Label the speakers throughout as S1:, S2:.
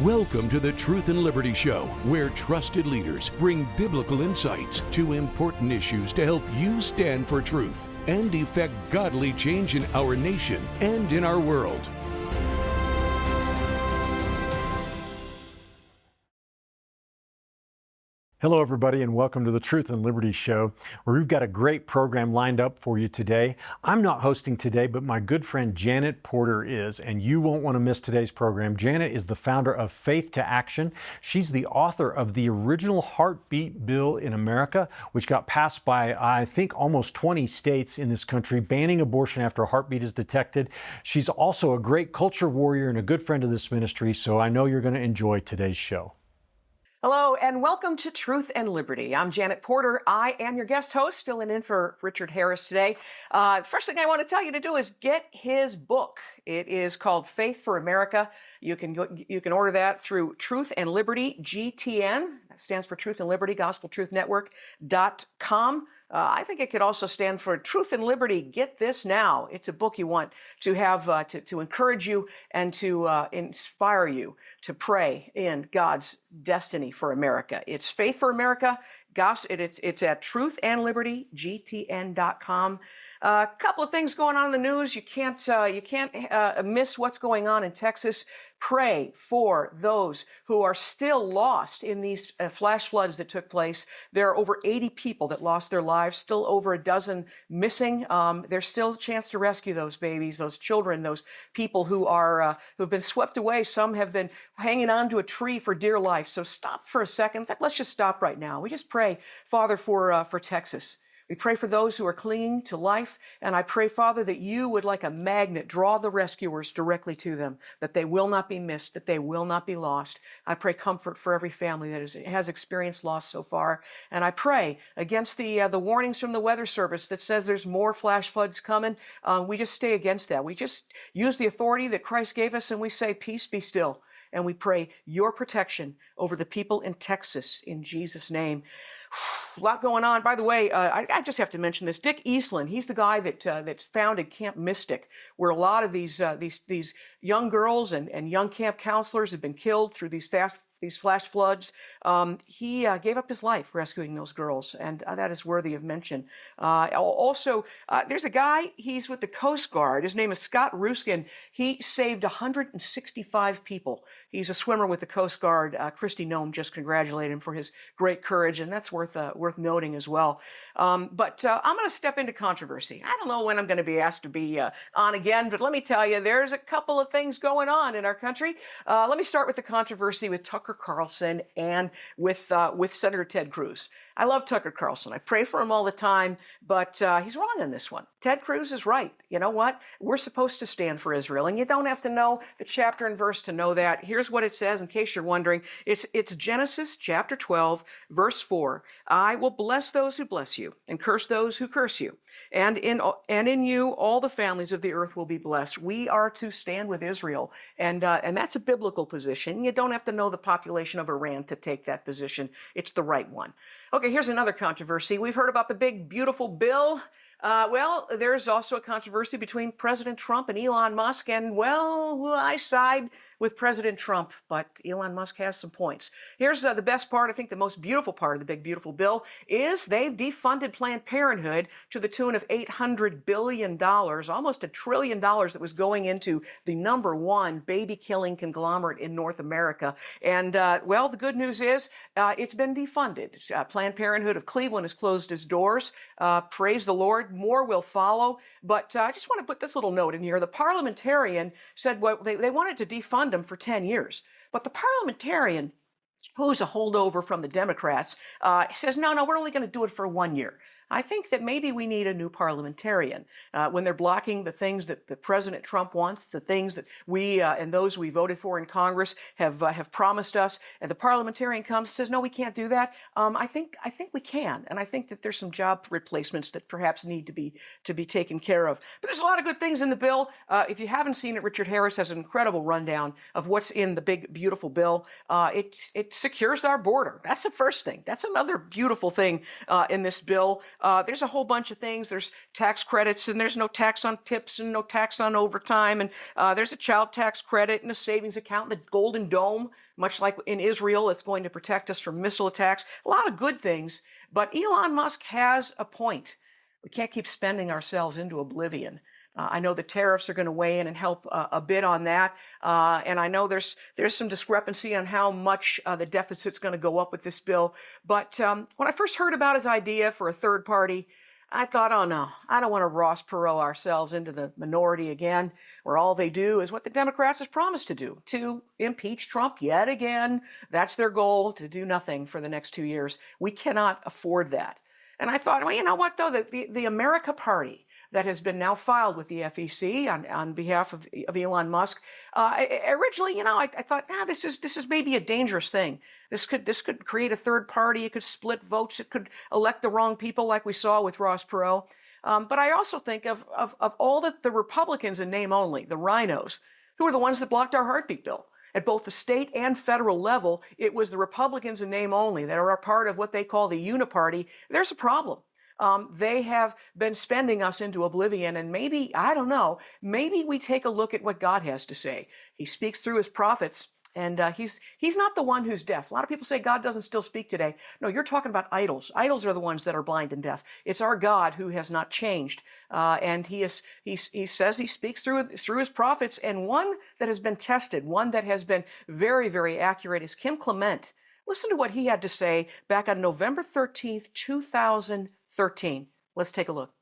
S1: Welcome to the Truth and Liberty Show, where trusted leaders bring biblical insights to important issues to help you stand for truth and effect godly change in our nation and in our world.
S2: Hello, everybody, and welcome to the Truth and Liberty Show, where we've got a great program lined up for you today. I'm not hosting today, but my good friend Janet Porter is, and you won't want to miss today's program. Janet is the founder of Faith to Action. She's the author of the original heartbeat bill in America, which got passed by, I think, almost 20 states in this country, banning abortion after a heartbeat is detected. She's also a great culture warrior and a good friend of this ministry, so I know you're going to enjoy today's show.
S3: Hello and welcome to Truth and Liberty. I'm Janet Porter. I am your guest host, filling in for Richard Harris today. First thing I want to tell you to do is get his book. It is called Faith for America. You can order that through Truth and Liberty, GTN. That stands for Truth and Liberty, Gospel Truth Network.com. I think it could also stand for Truth and Liberty. Get this now. It's a book you want to have to encourage you and to inspire you to pray in God's destiny for America. It's Faith for America. It's at truthandlibertygtn.com. A couple of things going on in the news. You can't miss what's going on in Texas. Pray for those who are still lost in these flash floods that took place. There are over 80 people that lost their lives, still over a dozen missing. There's still a chance to rescue those babies, those children, those people who've been swept away. Some have been hanging on to a tree for dear life. So stop for a second. In fact, let's just stop right now. We just pray, Father, for Texas. We pray for those who are clinging to life, and I pray, Father, that you would, like a magnet, draw the rescuers directly to them, that they will not be missed, that they will not be lost. I pray comfort for every family that has experienced loss so far, and I pray against the warnings from the Weather Service that says there's more flash floods coming. We just stay against that. We just use the authority that Christ gave us, and we say, peace, be still. And we pray your protection over the people in Texas in Jesus' name. A lot going on. By the way, I just have to mention this. Dick Eastland, he's the guy that's founded Camp Mystic, where a lot of these young girls and young camp counselors have been killed through these flash floods. He gave up his life rescuing those girls, and that is worthy of mention. Also, there's a guy, he's with the Coast Guard. His name is Scott Ruskin. He saved 165 people. He's a swimmer with the Coast Guard. Kristi Hamrick just congratulated him for his great courage, and that's worth noting as well. But I'm going to step into controversy. I don't know when I'm going to be asked to be on again, but let me tell you, there's a couple of things going on in our country. Let me start with the controversy with Tucker Carlson and with Senator Ted Cruz. I love Tucker Carlson. I pray for him all the time, but he's wrong on this one. Ted Cruz is right. You know what? We're supposed to stand for Israel, and you don't have to know the chapter and verse to know that. Here's what it says, in case you're wondering. It's Genesis chapter 12, verse 4. I will bless those who bless you, and curse those who curse you. And in you all the families of the earth will be blessed. We are to stand with Israel, and that's a biblical position. You don't have to know the population of Iran to take that position. It's the right one. Okay, here's another controversy. We've heard about the big, beautiful bill. Well, there's also a controversy between President Trump and Elon Musk, and, well, I side with President Trump, but Elon Musk has some points. Here's the best part, I think the most beautiful part of the big, beautiful bill, is they've defunded Planned Parenthood to the tune of $800 billion, almost $1 trillion that was going into the #1 baby-killing conglomerate in North America. And, well, the good news is it's been defunded. Planned Parenthood of Cleveland has closed its doors. Praise the Lord, more will follow. But I just want to put this little note in here. The parliamentarian said they wanted to defund them for 10 years. But the parliamentarian, who's a holdover from the Democrats, says, no, we're only going to do it for 1 year. I think that maybe we need a new parliamentarian when they're blocking the things that President Trump wants, the things that we and those we voted for in Congress have promised us. And the parliamentarian comes and says, no, we can't do that. I think we can, and I think that there's some job replacements that perhaps need to be taken care of. But there's a lot of good things in the bill. If you haven't seen it, Richard Harris has an incredible rundown of what's in the big, beautiful bill. It secures our border. That's the first thing. That's another beautiful thing in this bill. There's a whole bunch of things. There's tax credits, and there's no tax on tips and no tax on overtime. And there's a child tax credit and a savings account, and the Golden Dome, much like in Israel, it's going to protect us from missile attacks. A lot of good things. But Elon Musk has a point. We can't keep spending ourselves into oblivion. I know the tariffs are going to weigh in and help a bit on that. And I know there's some discrepancy on how much the deficit's going to go up with this bill. But when I first heard about his idea for a third party, I thought, oh no, I don't want to Ross Perot ourselves into the minority again, where all they do is what the Democrats has promised to do, to impeach Trump yet again. That's their goal, to do nothing for the next 2 years. We cannot afford that. And I thought, well, you know what, though, the America Party that has been now filed with the FEC on behalf of Elon Musk. Originally, I thought, this is maybe a dangerous thing. This could create a third party. It could split votes. It could elect the wrong people, like we saw with Ross Perot. But I also think of all the Republicans in name only, the rhinos, who are the ones that blocked our heartbeat bill. At both the state and federal level, it was the Republicans in name only that are a part of what they call the uniparty. There's a problem. They have been spending us into oblivion, and maybe, I don't know, maybe we take a look at what God has to say. He speaks through his prophets, and he's not the one who's deaf. A lot of people say God doesn't still speak today. No, you're talking about idols. Idols are the ones that are blind and deaf. It's our God who has not changed, and he says he speaks through his prophets, and one that has been tested, one that has been very, very accurate is Kim Clement. Listen to what he had to say back on November 13th, 2013. Let's take a look.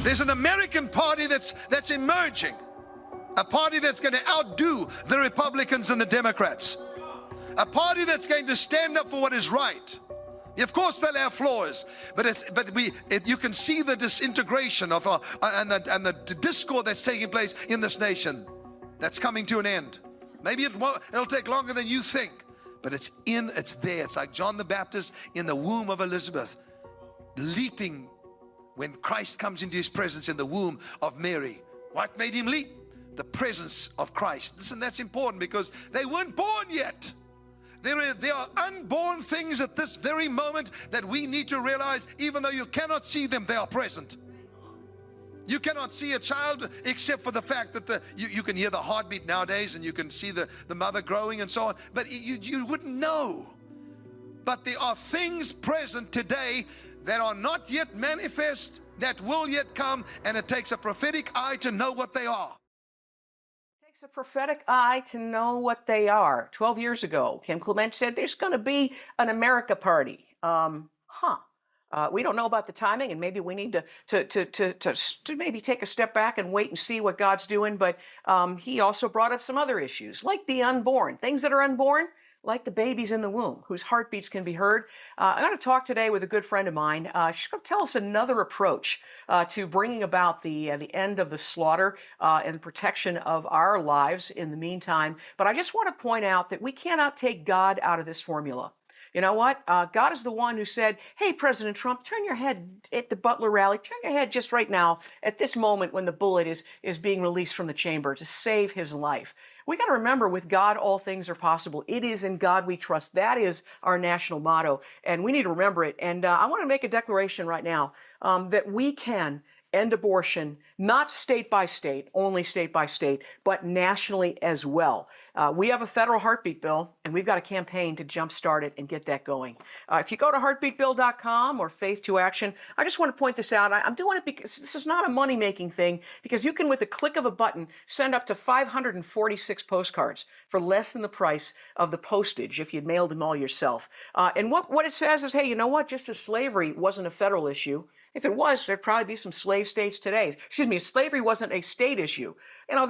S4: There's an American party that's emerging, a party that's going to outdo the Republicans and the Democrats, a party that's going to stand up for what is right. Of course, they'll have flaws, but you can see the disintegration of and the discord that's taking place in this nation. That's coming to an end. Maybe it'll take longer than you think, but it's there. It's like John the Baptist in the womb of Elizabeth, leaping when Christ comes into his presence in the womb of Mary. What made him leap? The presence of Christ. Listen, that's important because they weren't born yet. There are unborn things at this very moment that we need to realize, even though you cannot see them, they are present. You cannot see a child except for the fact that you can hear the heartbeat nowadays, and you can see the mother growing and so on, but you wouldn't know. But there are things present today that are not yet manifest, that will yet come, and it takes a prophetic eye to know what they are.
S3: It takes a prophetic eye to know what they are. 12 years ago, Kim Clement said there's going to be an America Party. We don't know about the timing, and maybe we need to maybe take a step back and wait and see what God's doing. But he also brought up some other issues, like the unborn, things that are unborn, like the babies in the womb, whose heartbeats can be heard. I'm going to talk today with a good friend of mine. She's going to tell us another approach to bringing about the end of the slaughter and protection of our lives in the meantime. But I just want to point out that we cannot take God out of this formula. You know what? God is the one who said, hey, President Trump, turn your head at the Butler rally. Turn your head just right now at this moment when the bullet is being released from the chamber to save his life. We got to remember, with God, all things are possible. It is in God we trust. That is our national motto, and we need to remember it. And I want to make a declaration right now that we can end abortion, not state by state, only state by state, but nationally as well. We have a federal heartbeat bill, and we've got a campaign to jumpstart it and get that going. If you go to heartbeatbill.com or Faith to Action, I just want to point this out. I'm doing it because this is not a money-making thing, because you can, with a click of a button, send up to 546 postcards for less than the price of the postage if you'd mailed them all yourself. And what it says is, hey, you know what? Just as slavery wasn't a federal issue, if it was, there'd probably be some slave states today. Excuse me, slavery wasn't a state issue. You know,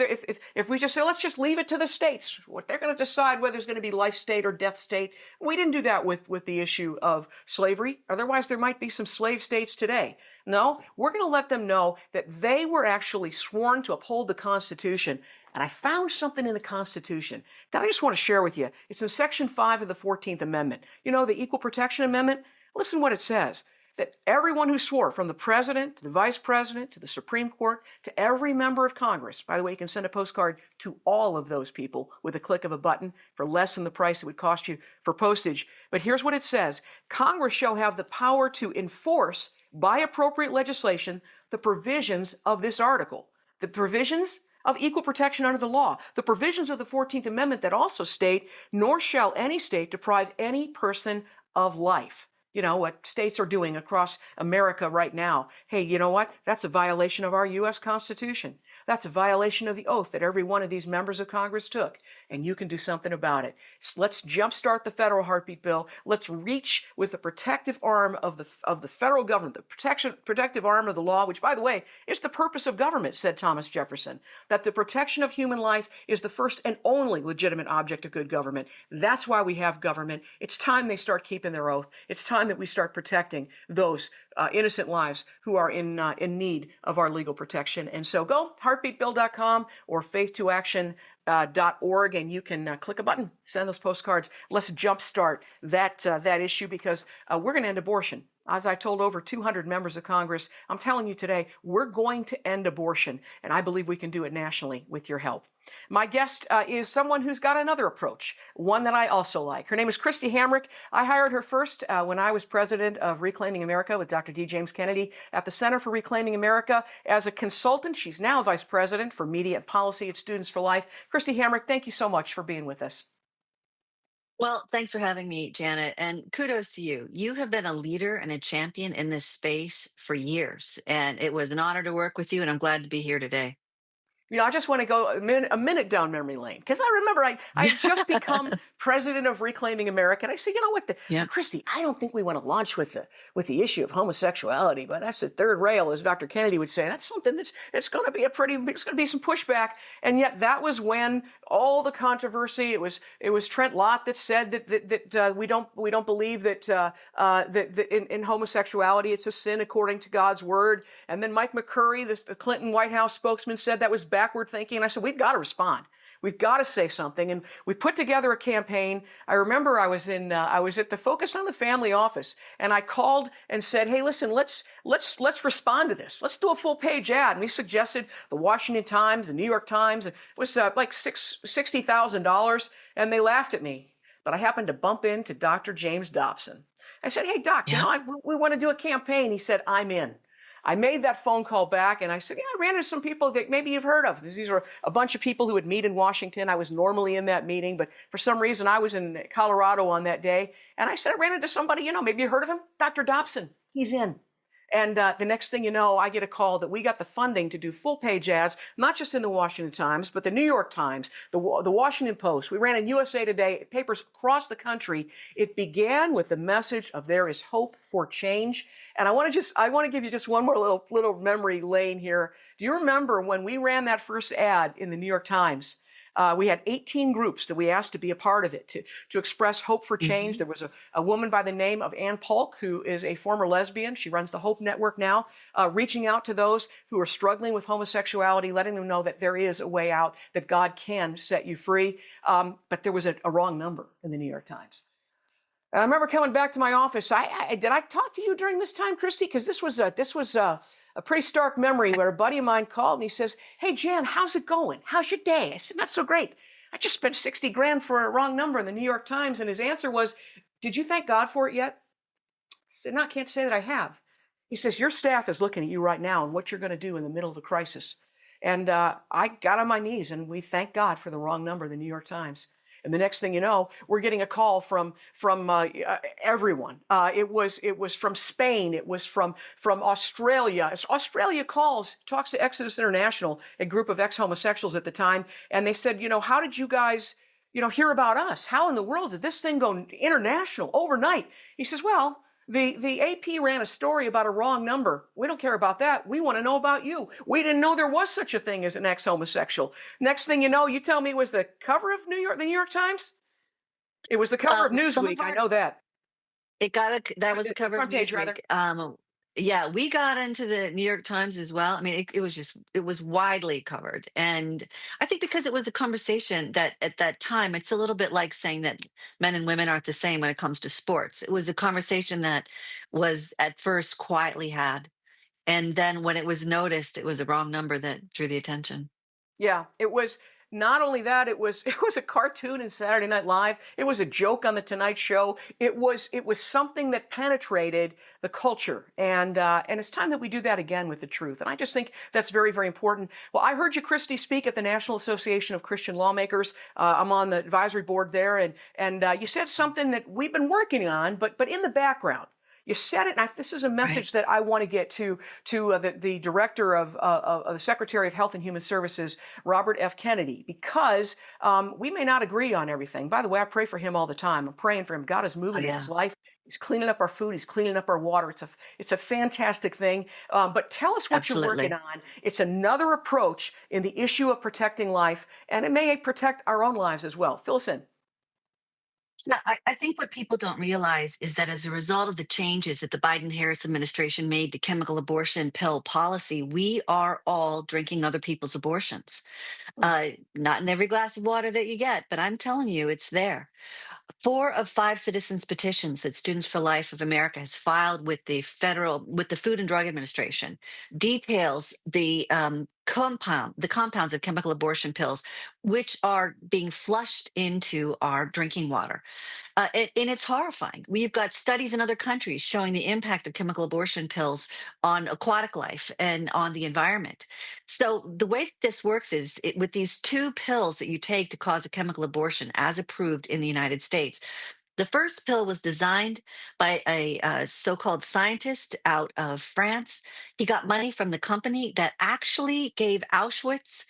S3: if we just say, let's just leave it to the states, what they're going to decide whether there's going to be life state or death state. We didn't do that with the issue of slavery. Otherwise, there might be some slave states today. No, we're going to let them know that they were actually sworn to uphold the Constitution. And I found something in the Constitution that I just want to share with you. It's in Section 5 of the 14th Amendment. You know, the Equal Protection Amendment? Listen what it says. that everyone who swore, from the president to the vice president to the Supreme Court to every member of Congress, by the way, you can send a postcard to all of those people with a click of a button for less than the price it would cost you for postage. But here's what it says: Congress shall have the power to enforce by appropriate legislation the provisions of this article. The provisions of equal protection under the law. The provisions of the 14th Amendment that also state, nor shall any state deprive any person of life. You know, what states are doing across America right now. Hey, you know what? That's a violation of our U.S. Constitution. That's a violation of the oath that every one of these members of Congress took. And you can do something about it. So let's jumpstart the federal heartbeat bill. Let's reach with the protective arm of the federal government, the protective arm of the law, which, by the way, is the purpose of government, said Thomas Jefferson, that the protection of human life is the first and only legitimate object of good government. That's why we have government. It's time they start keeping their oath. It's time that we start protecting those innocent lives who are in need of our legal protection. And so go heartbeatbill.com or faith2action.org, and you can click a button, send those postcards. Let's jumpstart that issue, because we're going to end abortion. As I told over 200 members of Congress, I'm telling you today, we're going to end abortion, and I believe we can do it nationally with your help. My guest is someone who's got another approach, one that I also like. Her name is Kristi Hamrick. I hired her first when I was president of Reclaiming America with Dr. D. James Kennedy at the Center for Reclaiming America as a consultant. She's now vice president for media and policy at Students for Life. Kristi Hamrick, thank you so much for being with us.
S5: Well, thanks for having me, Janet, and kudos to you. You have been a leader and a champion in this space for years, and it was an honor to work with you, and I'm glad to be here today.
S3: You know, I just want to go a minute down memory lane, because I remember I had just become president of Reclaiming America, and I said, you know what,
S5: Yeah.
S3: Kristi, I don't think we want to launch with the issue of homosexuality, but that's the third rail, as Dr. Kennedy would say. That's something it's going to be it's going to be some pushback, and yet that was when all the controversy. It was Trent Lott that said that we don't believe that in homosexuality it's a sin according to God's word, and then Mike McCurry, the Clinton White House spokesman, said that was backward thinking. And I said, we've got to respond. We've got to say something. And we put together a campaign. I remember I was at the Focus on the Family office, and I called and said, hey, listen, let's respond to this. Let's do a full page ad. And we suggested the Washington Times, the New York Times. It was like $60,000, and they laughed at me. But I happened to bump into Dr. James Dobson. I said, hey, Doc,
S5: Yeah.
S3: we want to do a campaign. He said, I'm in. I made that phone call back, and I said, yeah, I ran into some people that maybe you've heard of. These were a bunch of people who would meet in Washington. I was normally in that meeting, but for some reason I was in Colorado on that day. And I said, I ran into somebody, maybe you heard of him, Dr. Dobson. He's in. And the next thing you know, I get a call that we got the funding to do full-page ads, not just in the Washington Times, but the New York Times, the Washington Post. We ran in USA Today, papers across the country. It began with the message of there is hope for change. And I want to give you just one more little memory lane here. Do you remember when we ran that first ad in the New York Times? We had 18 groups that we asked to be a part of it, to express hope for change. There was a woman by the name of Ann Polk, who is a former lesbian. She runs the Hope Network now, reaching out to those who are struggling with homosexuality, letting them know that there is a way out, that God can set you free. But there was a wrong number in the New York Times. And I remember coming back to my office. Did I talk to you during this time, Kristi? Because this was a pretty stark memory where a buddy of mine called and he says, hey, Jan, how's it going? How's your day? I said, not so great. I just spent $60,000 for a wrong number in the New York Times. And his answer was, did you thank God for it yet? I said, no, I can't say that I have. He says, your staff is looking at you right now and what you're going to do in the middle of a crisis. And I got on my knees and we thanked God for the wrong number in the New York Times. And the next thing you know, we're getting a call from everyone. It was from Spain. It was from Australia. As Australia talks to Exodus International, a group of ex-homosexuals at the time, and they said, how did you guys, hear about us? How in the world did this thing go international overnight? He says, well, the AP ran a story about a wrong number. We don't care about that. We want to know about you. We didn't know there was such a thing as an ex-homosexual. Next thing you know, you tell me it was the cover of the New York Times? It was the cover of Newsweek. I know that.
S5: That was the cover of
S3: Front page, rather.
S5: Newsweek. Yeah, we got into the New York Times as well. I mean, it was widely covered. And I think because it was a conversation that at that time, it's a little bit like saying that men and women aren't the same when it comes to sports. It was a conversation that was at first quietly had. And then when it was noticed, it was a wrong number that drew the attention.
S3: Yeah, it was not only that, it was a cartoon in Saturday Night Live. It was a joke on the Tonight Show. It was something that penetrated the culture, and it's time that we do that again with the truth. And I just think that's very, very important. Well, I heard you, Kristi, speak at the National Association of Christian Lawmakers. I'm on the advisory board there, and you said something that we've been working on, but in the background. You said it, and this is a
S5: Right.
S3: message that I want to get to the director of the Secretary of Health and Human Services, Robert F. Kennedy, because we may not agree on everything. By the way, I pray for him all the time. I'm praying for him. God is
S5: Oh,
S3: moving in his
S5: yeah,
S3: life. He's cleaning up our food. He's cleaning up our water. It's a fantastic thing. But tell us what you're working
S5: absolutely.
S3: on. It's another approach in the issue of protecting life, and it may protect our own lives as well. Fill us in.
S5: Yeah, I think what people don't realize is that as a result of the changes that the Biden Harris administration made to chemical abortion pill policy, we are all drinking other people's abortions.
S3: Mm.
S5: Not in every glass of water that you get, but I'm telling you, it's there. Four of five citizens petitions that Students for Life of America has filed with the Food and Drug Administration details the compounds of chemical abortion pills, which are being flushed into our drinking water. And it's horrifying. We've got studies in other countries showing the impact of chemical abortion pills on aquatic life and on the environment. So the way that this works is with these two pills that you take to cause a chemical abortion, as approved in the United States. The first pill was designed by a so-called scientist out of France. He got money from the company that actually gave Auschwitz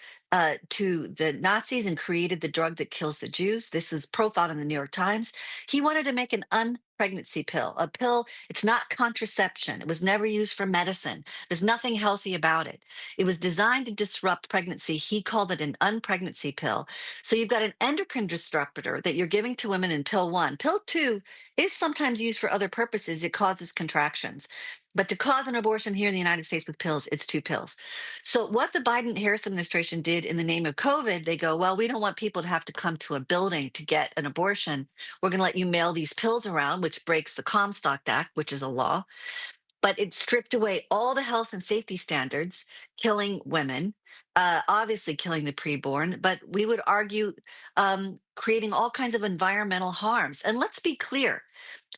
S5: to the Nazis and created the drug that kills the Jews. This is profiled in the New York Times. He wanted to make an unpregnancy pill, a pill. It's not contraception. It was never used for medicine. There's nothing healthy about it. It was designed to disrupt pregnancy. He called it an unpregnancy pill. So you've got an endocrine disruptor that you're giving to women in pill one. Pill two is sometimes used for other purposes. It causes contractions. But to cause an abortion here in the United States with pills, it's two pills. So what the Biden Harris administration did in the name of COVID, they go, well, we don't want people to have to come to a building to get an abortion. We're going to let you mail these pills around, which breaks the Comstock Act, which is a law, but it stripped away all the health and safety standards, killing women, obviously killing the preborn, but we would argue creating all kinds of environmental harms. And let's be clear,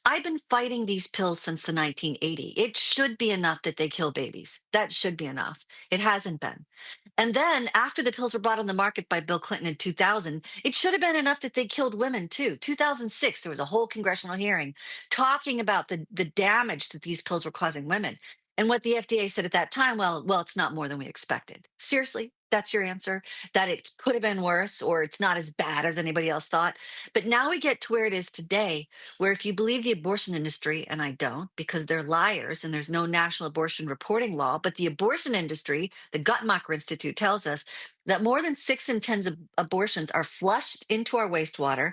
S5: I've been fighting these pills since the 1980s. It should be enough that they kill babies. That should be enough. It hasn't been. And then after the pills were brought on the market by Bill Clinton in 2000, it should have been enough that they killed women too. 2006, there was a whole congressional hearing talking about the damage that these pills were causing women. And what the FDA said at that time, well, it's not more than we expected. Seriously, that's your answer? That it could have been worse or it's not as bad as anybody else thought. But now we get to where it is today, where if you believe the abortion industry, and I don't because they're liars and there's no national abortion reporting law, but the abortion industry, the Guttmacher Institute tells us that more than 6 in 10 of abortions are flushed into our wastewater.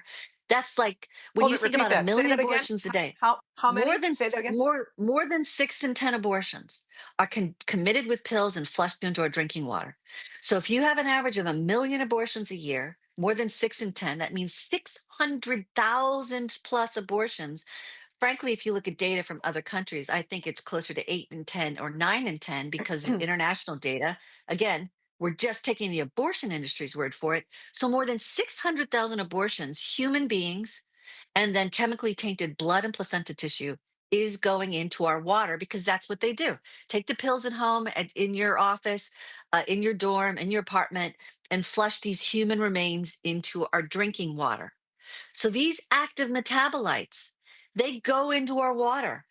S5: That's like when
S3: Hold
S5: you
S3: it.
S5: think
S3: Repeat
S5: about a
S3: that. Say
S5: million
S3: that again.
S5: abortions a day,
S3: How
S5: more
S3: many?
S5: than
S3: Say that again.
S5: more than 6 in 10 abortions are committed with pills and flushed into our drinking water. So if you have an average of a million abortions a year, more than 6 in 10, that means 600,000 plus abortions. Frankly, if you look at data from other countries, I think it's closer to 8 in 10 or 9 in 10 because of international data. Again, we're just taking the abortion industry's word for it. So more than 600,000 abortions, human beings, and then chemically tainted blood and placenta tissue is going into our water because that's what they do. Take the pills at home, in your office, in your dorm, in your apartment, and flush these human remains into our drinking water. So these active metabolites, they go into our water.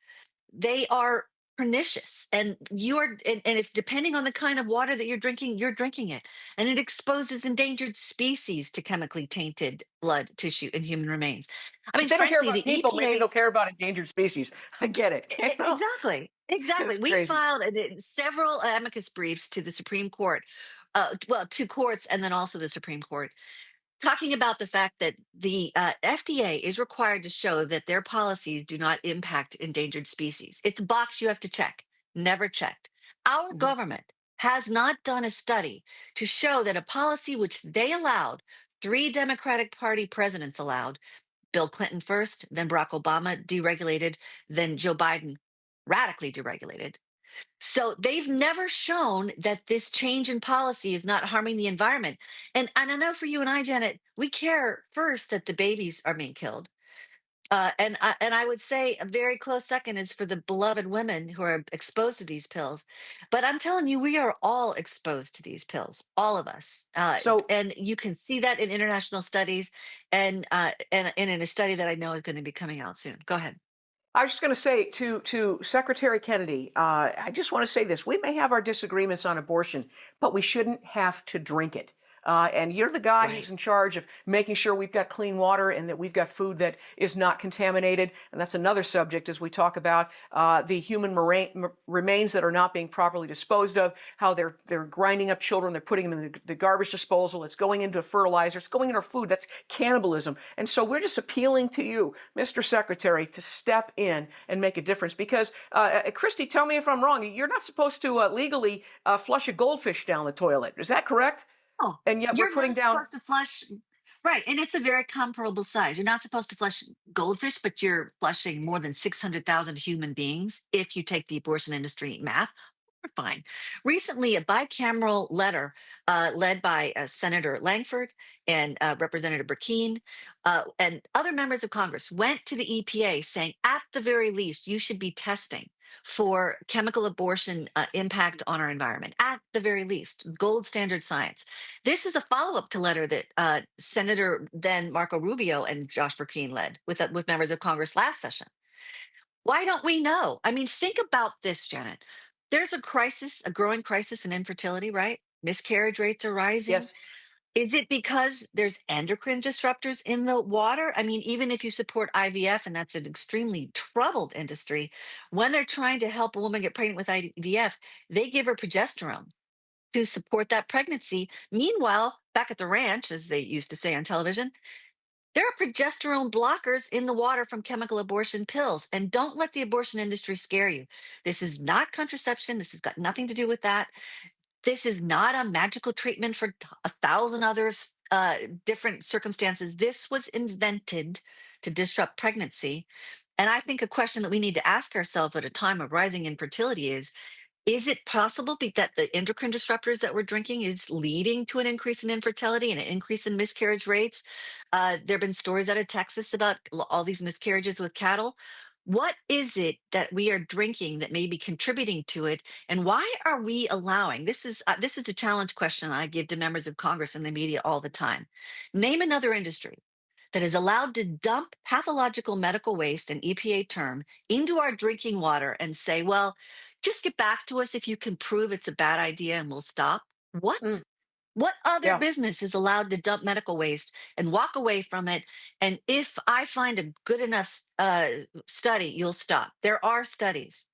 S5: They are pernicious. And if depending on the kind of water that you're drinking it. And it exposes endangered species to chemically tainted blood, tissue, and human remains. I
S3: If
S5: mean,
S3: they don't care
S5: frankly,
S3: about
S5: the
S3: people, maybe they'll
S5: EPA's
S3: care about endangered species. I get it.
S5: exactly, exactly.
S3: It's
S5: We
S3: crazy.
S5: filed several amicus briefs to the Supreme Court, well, two courts, and then also the Supreme Court talking about the fact that the FDA is required to show that their policies do not impact endangered species. It's a box you have to check. never checked. Our
S3: Mhm.
S5: government has not done a study to show that a policy which they allowed, three Democratic Party presidents allowed, Bill Clinton first, then Barack Obama deregulated, then Joe Biden radically deregulated. So they've never shown that this change in policy is not harming the environment. And I know for you and I, Janet, we care first that the babies are being killed. And I would say a very close second is for the beloved women who are exposed to these pills. But I'm telling you, we are all exposed to these pills, all of us.
S3: So
S5: And you can see that in international studies, and in a study that I know is going to be coming out soon. Go ahead.
S3: I was just going to say to Secretary Kennedy, I just want to say this: we may have our disagreements on abortion, but we shouldn't have to drink it. And you're the guy who's
S5: Right.
S3: in charge of making sure we've got clean water and that we've got food that is not contaminated. And that's another subject as we talk about the human remains that are not being properly disposed of, how they're grinding up children, they're putting them in the garbage disposal, it's going into fertilizer, it's going in our food. That's cannibalism. And so we're just appealing to you, Mr. Secretary, to step in and make a difference. Because, Kristi, tell me if I'm wrong, you're not supposed to legally flush a goldfish down the toilet. Is that correct?
S5: Oh,
S3: And yet we're
S5: you're
S3: putting
S5: not
S3: down.
S5: supposed to flush. Right. And it's a very comparable size. You're not supposed to flush goldfish, but you're flushing more than 600,000 human beings if you take the abortion industry math. Fine. Recently, a bicameral letter led by Senator Langford and Representative Burkine and other members of Congress went to the EPA saying, at the very least, you should be testing for chemical abortion impact on our environment. At the very least, gold standard science. This is a follow up to letter that Senator then Marco Rubio and Josh Burkine led with members of Congress last session. Why don't we know? I mean, think about this, Janet. There's a crisis, a growing crisis in infertility, right? Miscarriage rates are rising.
S3: Yes.
S5: Is it because there's endocrine disruptors in the water? I mean, even if you support IVF, and that's an extremely troubled industry, when they're trying to help a woman get pregnant with IVF, they give her progesterone to support that pregnancy. Meanwhile, back at the ranch, as they used to say on television, there are progesterone blockers in the water from chemical abortion pills. And don't let the abortion industry scare you. This is not contraception. This has got nothing to do with that. This is not a magical treatment for a thousand others, different circumstances. This was invented to disrupt pregnancy. And I think a question that we need to ask ourselves at a time of rising infertility is it possible that the endocrine disruptors that we're drinking is leading to an increase in infertility and an increase in miscarriage rates? There have been stories out of Texas about all these miscarriages with cattle. What is it that we are drinking that may be contributing to it, and why are we allowing? This is a challenge question I give to members of Congress and the media all the time. Name another industry that is allowed to dump pathological medical waste, an EPA term, into our drinking water and say, well, just get back to us if you can prove it's a bad idea and we'll stop.
S3: Mm,
S5: What? What other
S3: yeah.
S5: business is allowed to dump medical waste and walk away from it? And if I find a good enough study, you'll stop. There are studies.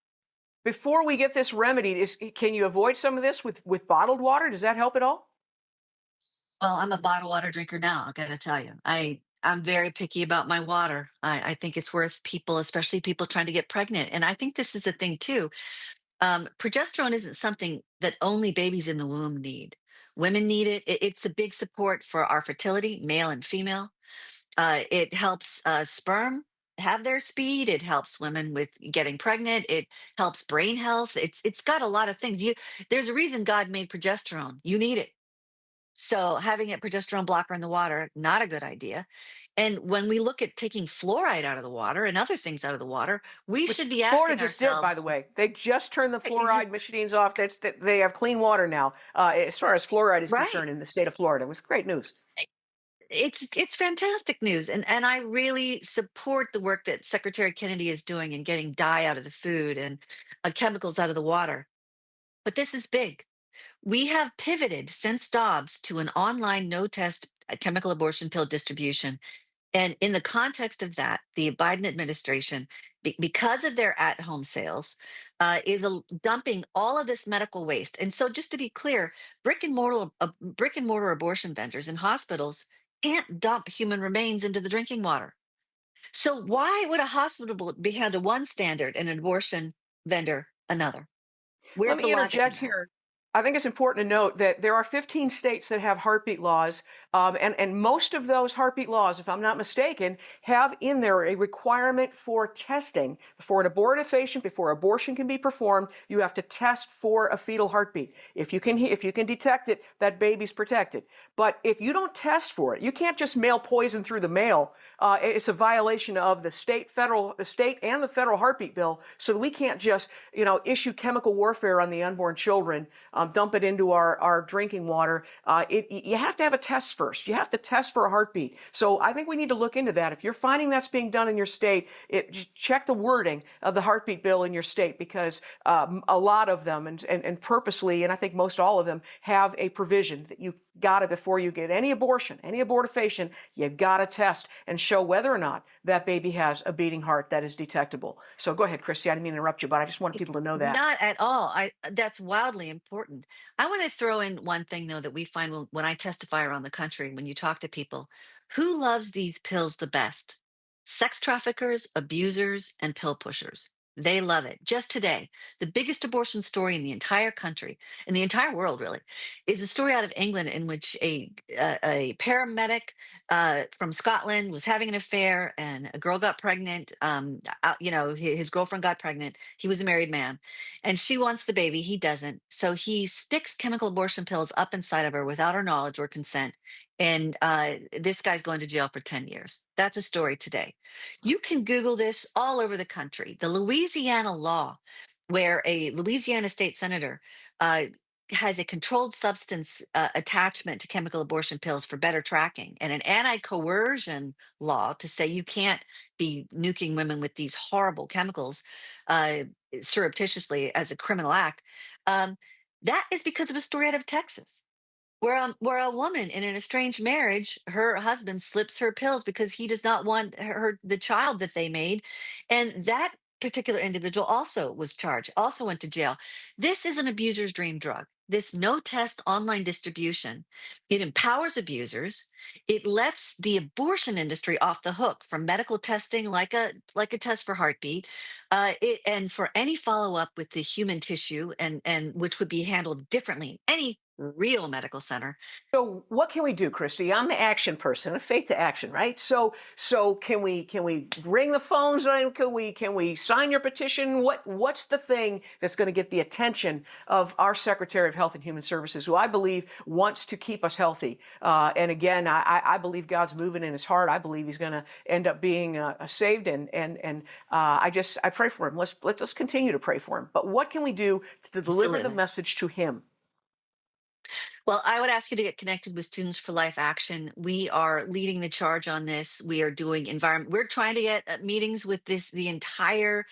S3: Before we get this remedied, can you avoid some of this with bottled water? Does that help at all?
S5: Well, I'm a bottled water drinker now, I gotta tell you. I'm very picky about my water. I think it's worth people, especially people trying to get pregnant. And I think this is the thing too. Progesterone isn't something that only babies in the womb need. Women need it. It's a big support for our fertility, male and female. It helps sperm have their speed. It helps women with getting pregnant. It helps brain health. It's got a lot of things. There's a reason God made progesterone. You need it. So having a progesterone blocker in the water, not a good idea. And when we look at taking fluoride out of the water and other things out of the water, we
S3: Which
S5: should be
S3: Florida
S5: asking
S3: just did, by the
S5: ourselves,
S3: way. They just turned the
S5: "Ex-
S3: fluoride machines off. They have clean water now, as far as fluoride is
S5: right?
S3: concerned in the state of Florida. It was great news.
S5: It's fantastic news, and I really support the work that Secretary Kennedy is doing in getting dye out of the food and chemicals out of the water. But this is big. We have pivoted since Dobbs to an online no test chemical abortion pill distribution. And in the context of that, the Biden administration, because of their at home sales, is dumping all of this medical waste. And so, just to be clear, brick and mortar abortion vendors and hospitals can't dump human remains into the drinking water. So, why would a hospital be held to one standard and an abortion vendor another? Where's
S3: Let
S5: the
S3: me
S5: logic in
S3: interject
S5: that?
S3: here. I think it's important to note that there are 15 states that have heartbeat laws, and most of those heartbeat laws, if I'm not mistaken, have in there a requirement for testing. Before an abortifacient, before abortion can be performed, you have to test for a fetal heartbeat. If you can detect it, that baby's protected. But if you don't test for it, you can't just mail poison through the mail. It's a violation of the state and the federal heartbeat bill. So we can't just, issue chemical warfare on the unborn children, dump it into our drinking water. You have to have a test first. You have to test for a heartbeat. So I think we need to look into that. If you're finding that's being done in your state, check the wording of the heartbeat bill in your state, because a lot of them, and purposely, and I think most all of them, have a provision that you got to, before you get any abortion, any abortifacient, you got to test and show whether or not that baby has a beating heart that is detectable. So go ahead, Kristi. I didn't mean to interrupt you, but I just wanted people to know that.
S5: Not at all. That's wildly important. I want to throw in one thing though that we find when I testify around the country, when you talk to people, who loves these pills the best? Sex traffickers, abusers, and pill pushers. They love it. Just today, the biggest abortion story in the entire country, in the entire world, really, is a story out of England in which a paramedic from Scotland was having an affair, and a girl got pregnant. His girlfriend got pregnant. He was a married man, and she wants the baby. He doesn't. So he sticks chemical abortion pills up inside of her without her knowledge or consent. And this guy's going to jail for 10 years. That's a story today. You can Google this all over the country. The Louisiana law, where a Louisiana state senator has a controlled substance attachment to chemical abortion pills for better tracking, and an anti coercion law to say you can't be nuking women with these horrible chemicals uh, surreptitiously as a criminal act. Um, that is because of a story out of Texas, where a woman in an estranged marriage, her husband slips her pills because he does not want the child that they made, and that particular individual also was charged, also went to jail. This is an abuser's dream drug. This no test online distribution, it empowers abusers. It lets the abortion industry off the hook from medical testing, like a test for heartbeat, and for any follow up with the human tissue, and which would be handled differently in any real medical center.
S3: So what can we do, Kristi? I'm the action person, a faith to action, right? So can we ring the phones? Can we sign your petition? What's the thing that's going to get the attention of our Secretary of Health and Human Services, who I believe wants to keep us healthy? And again, I believe God's moving in his heart. I believe he's going to end up being saved, and I pray for him. Let's continue to pray for him. But what can we do to deliver the
S5: Absolutely.
S3: message to him?
S5: Well, I would ask you to get connected with Students for Life Action. We are leading the charge on this. We are doing environment. We're trying to get meetings with the entire,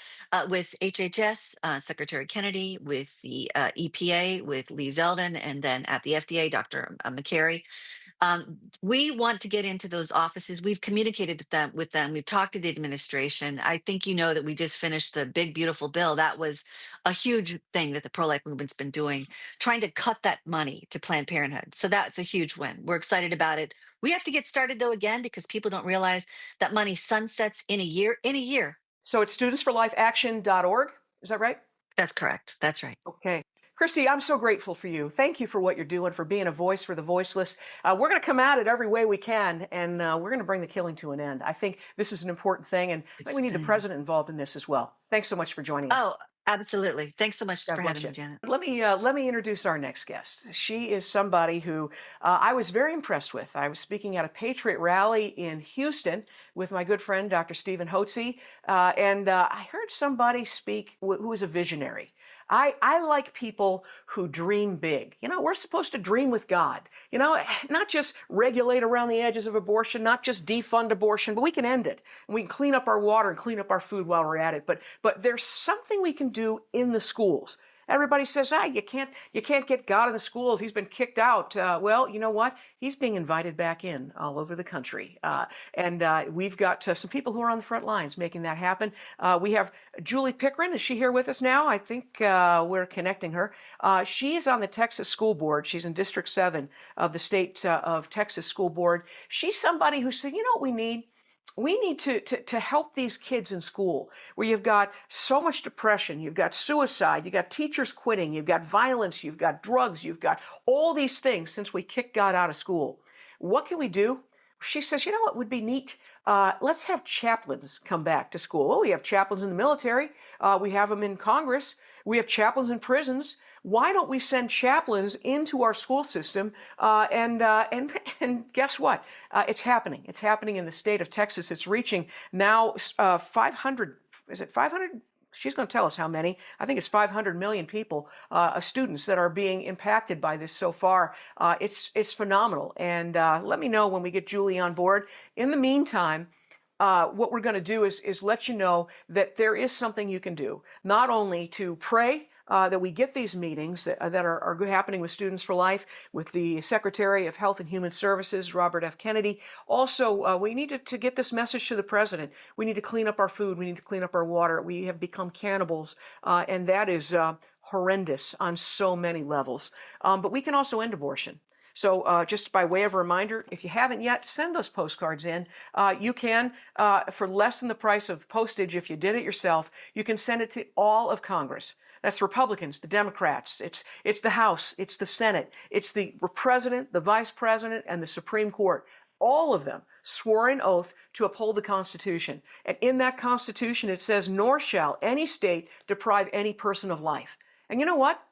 S5: with HHS, Secretary Kennedy, with the EPA, with Lee Zeldin, and then at the FDA, Dr. McCary. We want to get into those offices. We've communicated with them. We've talked to the administration. I think you know that we just finished the big, beautiful bill. That was a huge thing that the pro-life movement's been doing, trying to cut that money to Planned Parenthood. So that's a huge win. We're excited about it. We have to get started though again, because people don't realize that money sunsets in a year. In a year.
S3: So it's studentsforlifeaction.org. Is that right?
S5: That's correct. That's right.
S3: Okay. Kristi, I'm so grateful for you. Thank you for what you're doing, for being a voice for the voiceless. We're going to come at it every way we can, and we're going to bring the killing to an end. I think this is an important thing, and I think we need the president involved in this as well. Thanks so much for joining us.
S5: Oh, absolutely. Thanks so much
S3: God
S5: for
S3: bless
S5: having
S3: you.
S5: me, Janet.
S3: Let me introduce our next guest. She is somebody who I was very impressed with. I was speaking at a Patriot rally in Houston with my good friend, Dr. Stephen Hotze, and I heard somebody speak who is a visionary. I like people who dream big. We're supposed to dream with God. Not just regulate around the edges of abortion, not just defund abortion, but we can end it. And we can clean up our water and clean up our food while we're at it. But there's something we can do in the schools. Everybody says, you can't get God in the schools. He's been kicked out. Well, you know what? He's being invited back in all over the country. And we've got some people who are on the front lines making that happen. We have Julie Pickren. Is she here with us now? I think we're connecting her. She is on the Texas School Board. She's in District 7 of the state of Texas School Board. She's somebody who said, you know what we need? we need to help these kids in school where you've got so much depression, you've got suicide, you've got teachers quitting, you've got violence, you've got drugs, you've got all these things since we kicked God out of school. What can we do? She says, you know what would be neat? Let's have chaplains come back to school. Well, we have chaplains in the military. We have them in Congress. We have chaplains in prisons. Why don't we send chaplains into our school system? And guess what? It's happening. It's happening in the state of Texas. It's reaching now 500. Is it 500? She's going to tell us how many. I think it's 500 million people, students that are being impacted by this so far. It's phenomenal. And let me know when we get Julie on board. In the meantime, what we're going to do is let you know that there is something you can do, not only to pray that we get these meetings that are happening with Students for Life, with the Secretary of Health and Human Services, Robert F. Kennedy. Also, we need to get this message to the President. We need to clean up our food. We need to clean up our water. We have become cannibals, and that is horrendous on so many levels. But we can also end abortion. So just by way of a reminder, if you haven't yet, send those postcards in. You can, for less than the price of postage, if you did it yourself, you can send it to all of Congress. That's Republicans, the Democrats, it's the House, it's the Senate, it's the President, the Vice President, and the Supreme Court. All of them swore an oath to uphold the Constitution. And in that Constitution, it says, nor shall any state deprive any person of life. And you know what?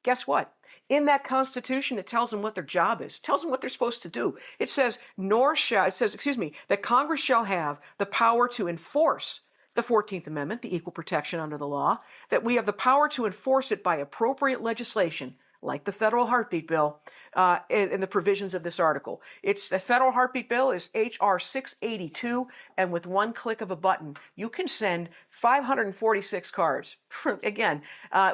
S3: Guess what? In that Constitution, it tells them what their job is, tells them what they're supposed to do. It says, that Congress shall have the power to enforce the 14th Amendment, the equal protection under the law, that we have the power to enforce it by appropriate legislation, like the federal heartbeat bill, and the provisions of this article. It's the federal heartbeat bill is H.R. 682, and with one click of a button, you can send 546 cards. Again,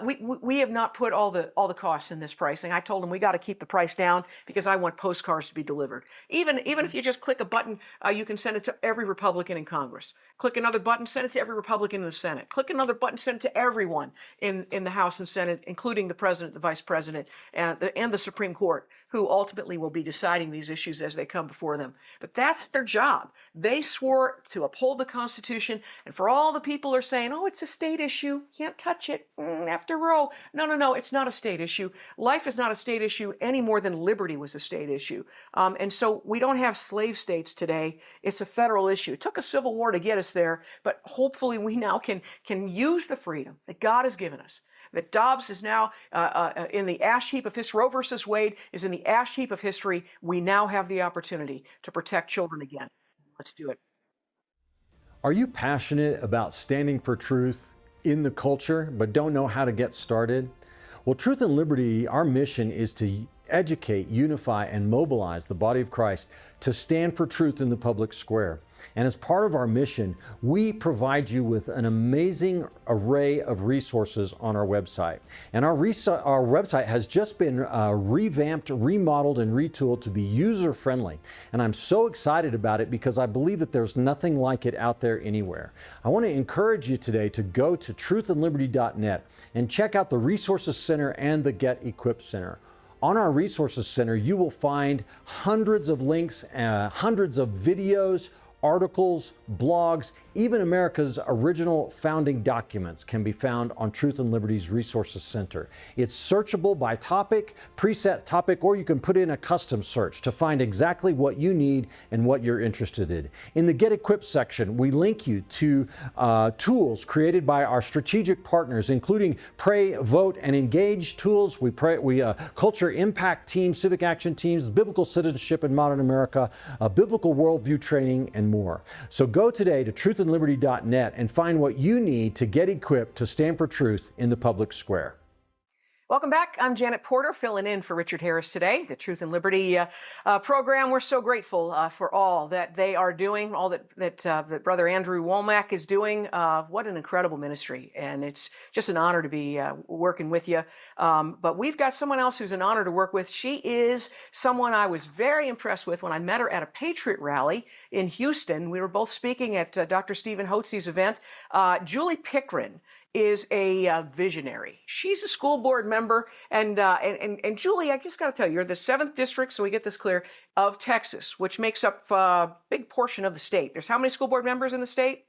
S3: we have not put all the costs in this pricing. I told them we got to keep the price down because I want postcards to be delivered. Even if you just click a button, you can send it to every Republican in Congress. Click another button, send it to every Republican in the Senate. Click another button, send it to everyone in the House and Senate, including the President, the Vice President, and the Supreme Court, who ultimately will be deciding these issues as they come before them. But that's their job. They swore to uphold the Constitution, and for all the people who are saying, oh, it's a state issue, can't touch it, after Roe. No, it's not a state issue. Life is not a state issue any more than liberty was a state issue. And so we don't have slave states today. It's a federal issue. It took a civil war to get us there, but hopefully we now can use the freedom that God has given us. That Dobbs is now in the ash heap of history. Roe versus Wade is in the ash heap of history. We now have the opportunity to protect children again. Let's do it.
S2: Are you passionate about standing for truth in the culture, but don't know how to get started? Well, Truth and Liberty, our mission is to educate, unify, and mobilize the body of Christ to stand for truth in the public square. And as part of our mission, we provide you with an amazing array of resources on our website. And our website has just been revamped, remodeled, and retooled to be user-friendly. And I'm so excited about it because I believe that there's nothing like it out there anywhere. I want to encourage you today to go to truthandliberty.net and check out the Resources Center and the Get Equipped Center. On our Resources Center, you will find hundreds of links, hundreds of videos, articles, blogs, even America's original founding documents can be found on Truth and Liberty's Resources Center. It's searchable by topic, preset topic, or you can put in a custom search to find exactly what you need and what you're interested in. In the Get Equipped section, we link you to tools created by our strategic partners, including Pray, Vote, and Engage tools. We culture impact teams, civic action teams, biblical citizenship in modern America, biblical worldview training, and more. So go today to truthandliberty.net and find what you need to get equipped to stand for truth in the public square.
S3: Welcome back. I'm Janet Porter, filling in for Richard Harris today, the Truth and Liberty program. We're so grateful for all that they are doing, all that Brother Andrew Womack is doing. What an incredible ministry, and it's just an honor to be working with you. But we've got someone else who's an honor to work with. She is someone I was very impressed with when I met her at a Patriot rally in Houston. We were both speaking at Dr. Stephen Hotze's event. Julie Pickren is a visionary. She's a school board member, and Julie, I just got to tell you, you're the seventh district, so we get this clear, of Texas, which makes up a big portion of the state. There's how many school board members in the state?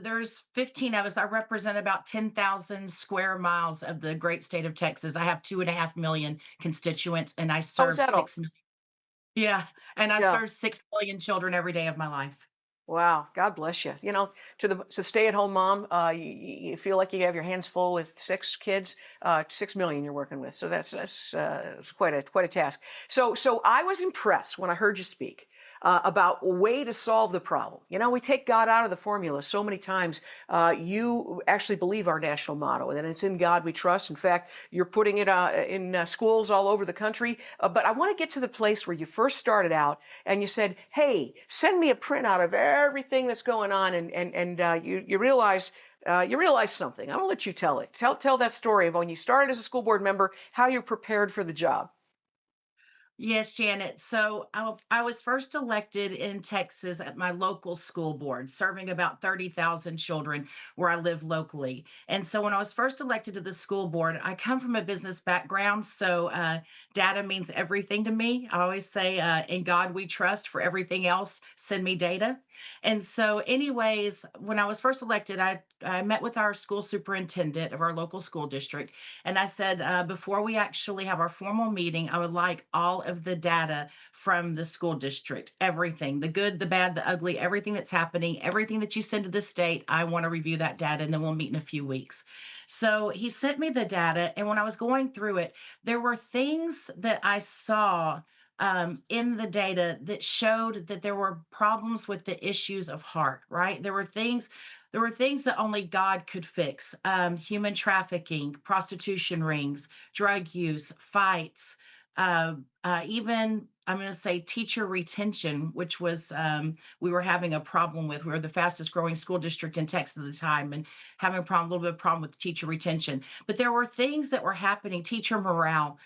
S6: There's 15 of us. I represent about 10,000 square miles of the great state of Texas. I have 2.5 million constituents, and I
S3: Oh, is
S6: serve
S3: that all?
S6: 6 million. Yeah, and I
S3: Yeah.
S6: serve 6 million children every day of my life.
S3: Wow, God bless you. You know, to stay-at-home mom, you feel like you have your hands full with six kids, 6 million you're working with. So that's quite a task. So I was impressed when I heard you speak about a way to solve the problem. You know, we take God out of the formula so many times. You actually believe our national motto, that it's in God we trust. In fact, you're putting it in schools all over the country. But I want to get to the place where you first started out and you said, hey, send me a printout of everything that's going on. And you realize something. I'm going to let you tell it. Tell that story of when you started as a school board member, how you prepared for the job.
S6: Yes, Janet. So I was first elected in Texas at my local school board, serving about 30,000 children where I live locally. And so when I was first elected to the school board, I come from a business background. So data means everything to me. I always say, in God we trust. For everything else, send me data. And so, anyways, when I was first elected, I met with our school superintendent of our local school district. And I said, before we actually have our formal meeting, I would like all of the data from the school district, everything, the good, the bad, the ugly, everything that's happening, everything that you send to the state. I want to review that data, and then we'll meet in a few weeks. So he sent me the data. And when I was going through it, there were things that I saw in the data that showed that there were problems with the issues of heart, right? There were things that only God could fix: human trafficking, prostitution rings, drug use, fights, even I'm going to say teacher retention, which was we were having a problem with. We were the fastest growing school district in Texas at the time, and having a little bit of problem with teacher retention. But there were things that were happening. Teacher morale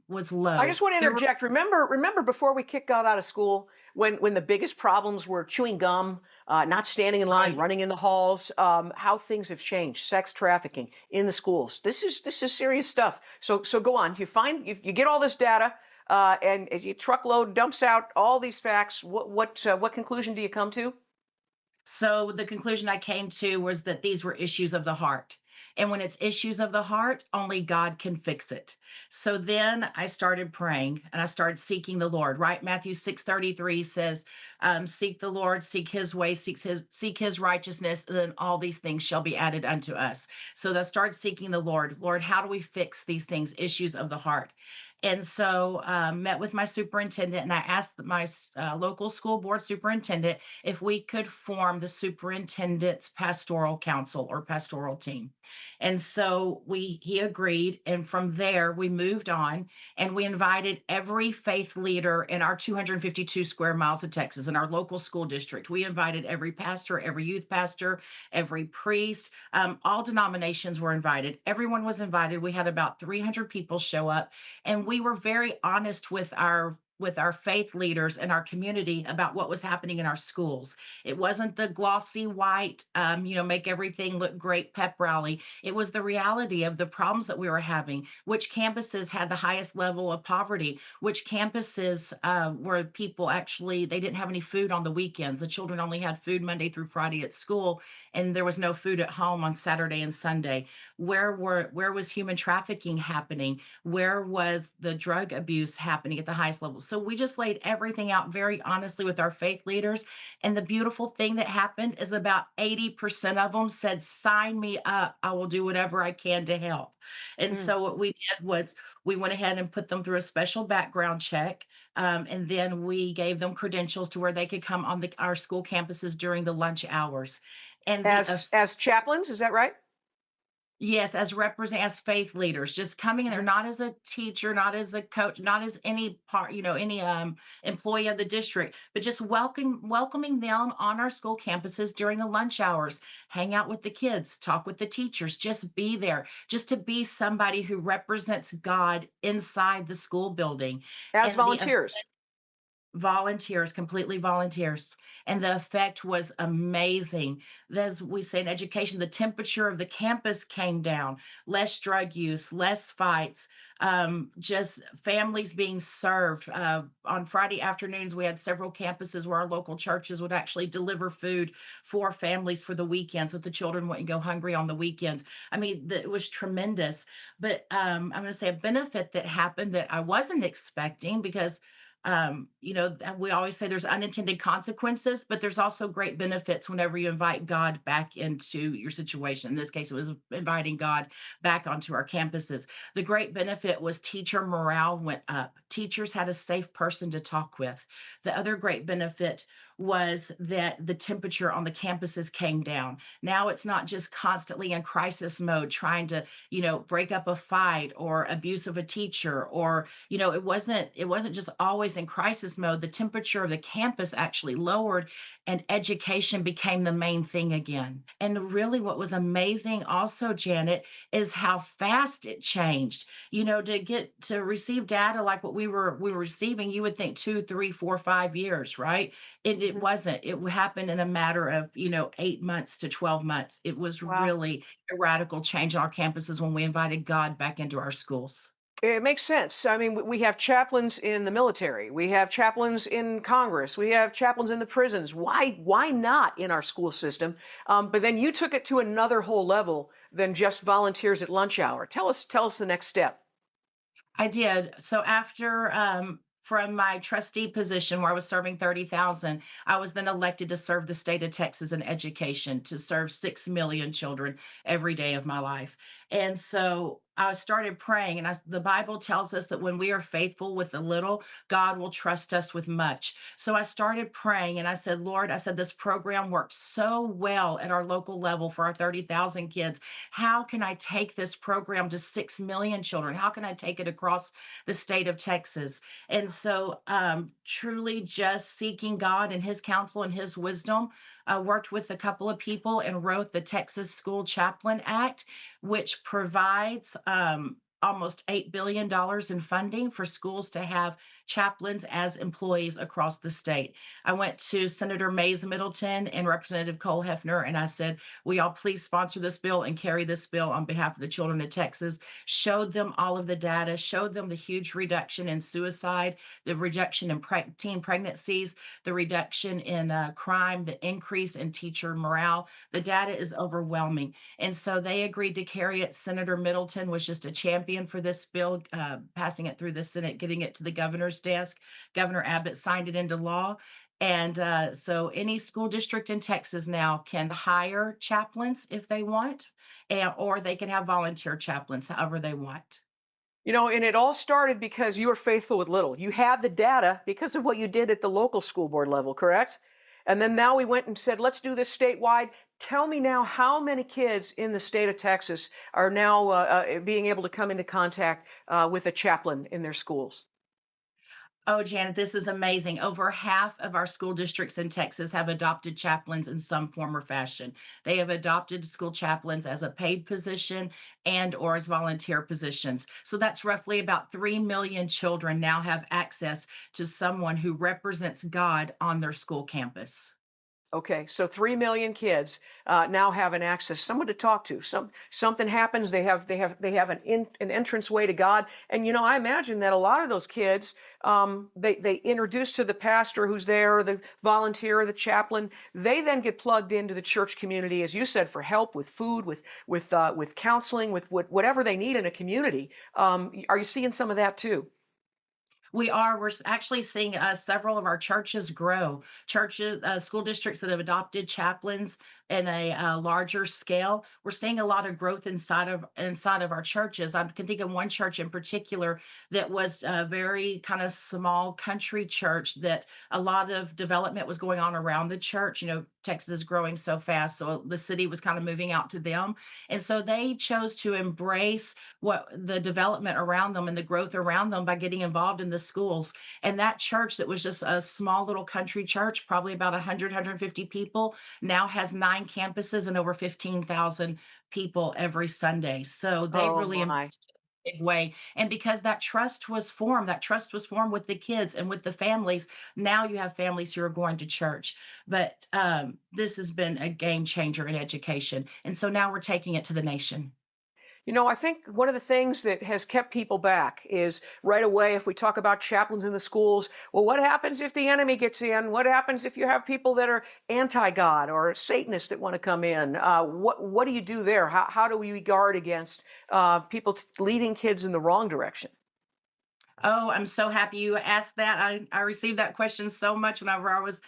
S6: was
S3: I
S6: low.
S3: just want to
S6: There were
S3: interject. Remember before we kicked God out of school, when the biggest problems were chewing gum, not standing in line,
S6: right.
S3: running in the halls, how things have changed, sex trafficking in the schools. This is serious stuff. So go on. You get all this data, and your truckload dumps out all these facts. What conclusion do you come to?
S6: So the conclusion I came to was that these were issues of the heart. And when it's issues of the heart, only God can fix it. So then I started praying and I started seeking the Lord, right? Matthew 6:33 says, seek the Lord, seek his way, seek his righteousness, and then all these things shall be added unto us. So I started seeking the Lord. Lord, how do we fix these things, issues of the heart? And so met with my superintendent, and I asked my local school board superintendent if we could form the superintendent's pastoral council or pastoral team. And so he agreed, and from there we moved on, and we invited every faith leader in our 252 square miles of Texas in our local school district. We invited every pastor, every youth pastor, every priest, all denominations were invited. Everyone was invited. We had about 300 people show up, and we were very honest with our faith leaders and our community about what was happening in our schools. It wasn't the glossy white, make everything look great pep rally. It was the reality of the problems that we were having. Which campuses had the highest level of poverty? Which campuses where people actually they didn't have any food on the weekends? The children only had food Monday through Friday at school, and there was no food at home on Saturday and Sunday. Where was human trafficking happening? Where was the drug abuse happening at the highest level? So we just laid everything out very honestly with our faith leaders. And the beautiful thing that happened is about 80% of them said, sign me up. I will do whatever I can to help. And
S3: Mm.
S6: so what we did was we went ahead and put them through a special background check. And then we gave them credentials to where they could come on our school campuses during the lunch hours. And the
S3: As chaplains, is that right?
S6: Yes, as faith leaders, just coming in there,
S3: Mhm.
S6: not as a teacher, not as a coach, not as any part, any employee of the district, but just welcoming them on our school campuses during the lunch hours, hang out with the kids, talk with the teachers, just be there, just to be somebody who represents God inside the school building.
S3: As
S6: And the
S3: volunteers.
S6: Volunteers, completely volunteers. And the effect was amazing. As we say in education, the temperature of the campus came down, less drug use, less fights, just families being served. On Friday afternoons, we had several campuses where our local churches would actually deliver food for families for the weekends so the children wouldn't go hungry on the weekends. I mean, it was tremendous. But I'm going to say a benefit that happened that I wasn't expecting because we always say there's unintended consequences, but there's also great benefits whenever you invite God back into your situation. In this case, it was inviting God back onto our campuses. The great benefit was teacher morale went up. Teachers had a safe person to talk with. The other great benefit was that the temperature on the campuses came down. Now it's not just constantly in crisis mode trying to, break up a fight or abuse of a teacher or it wasn't just always in crisis mode. The temperature of the campus actually lowered and education became the main thing again. And really what was amazing also, Janet, is how fast it changed. To get to receive data like what we were receiving, you would think 2, 3, 4, 5 years, right? It
S3: Mhm.
S6: wasn't. It happened in a matter of 8 months to 12 months. It was
S3: Wow.
S6: really a radical change on our campuses when we invited God back into our schools.
S3: It makes sense. I mean, we have chaplains in the military. We have chaplains in Congress. We have chaplains in the prisons. Why not in our school system? But then you took it to another whole level than just volunteers at lunch hour. Tell us the next step.
S6: I did. So after from my trustee position where I was serving 30,000, I was then elected to serve the state of Texas in education to serve 6 million children every day of my life. And so I started praying and the Bible tells us that when we are faithful with a little, God will trust us with much. So I started praying and I said, Lord, I said this program worked so well at our local level for our 30,000 kids. How can I take this program to 6 million children? How can I take it across the state of Texas? And so, truly just seeking God and His counsel and His wisdom, worked with a couple of people and wrote the Texas School Chaplain Act, which provides almost $8 billion in funding for schools to have chaplains as employees across the state. I went to Senator Mays Middleton and Representative Cole Hefner, and I said, will y'all please sponsor this bill and carry this bill on behalf of the children of Texas? Showed them all of the data, showed them the huge reduction in suicide, the reduction in teen pregnancies, the reduction in crime, the increase in teacher morale. The data is overwhelming. And so they agreed to carry it. Senator Middleton was just a champion for this bill, passing it through the Senate, getting it to the governor's desk. Governor Abbott signed it into law. And so any school district in Texas now can hire chaplains if they want, or they can have volunteer chaplains, however they want.
S3: And it all started because you were faithful with little. You had the data because of what you did at the local school board level, correct? And then now we went and said, let's do this statewide. Tell me now how many kids in the state of Texas are now being able to come into contact with a chaplain in their schools?
S6: Oh, Janet, this is amazing. Over half of our school districts in Texas have adopted chaplains in some form or fashion. They have adopted school chaplains as a paid position and or as volunteer positions. So that's roughly about 3 million children now have access to someone who represents God on their school campus.
S3: Okay, so 3 million kids now have an access, someone to talk to. Something happens, they have an entrance way to God, and I imagine that a lot of those kids, they introduce to the pastor who's there, or the volunteer, or the chaplain. They then get plugged into the church community, as you said, for help with food, with counseling, with whatever they need in a community. Are you seeing some of that too?
S6: We are. Actually seeing several of our churches grow. Churches, school districts that have adopted chaplains in a larger scale. We're seeing a lot of growth inside of our churches. I can think of one church in particular that was a very kind of small country church that a lot of development was going on around the church. Texas is growing so fast, so the city was kind of moving out to them, and so they chose to embrace what the development around them and the growth around them by getting involved in the schools. And that church that was just a small little country church, probably about 100, people, now has 9 campuses and over 15,000 people every Sunday. So they
S3: Oh
S6: really
S3: my.
S6: big way. And because that trust was formed with the kids and with the families. Now you have families who are going to church. But this has been a game changer in education. And so now we're taking it to the nation.
S3: You know, I think one of the things that has kept people back is right away, if we talk about chaplains in the schools, well, what happens if the enemy gets in? What happens if you have people that are anti-God or Satanists that want to come in? What do you do there? How do we guard against people leading kids in the wrong direction?
S6: Oh, I'm so happy you asked that. I received that question so much whenever I was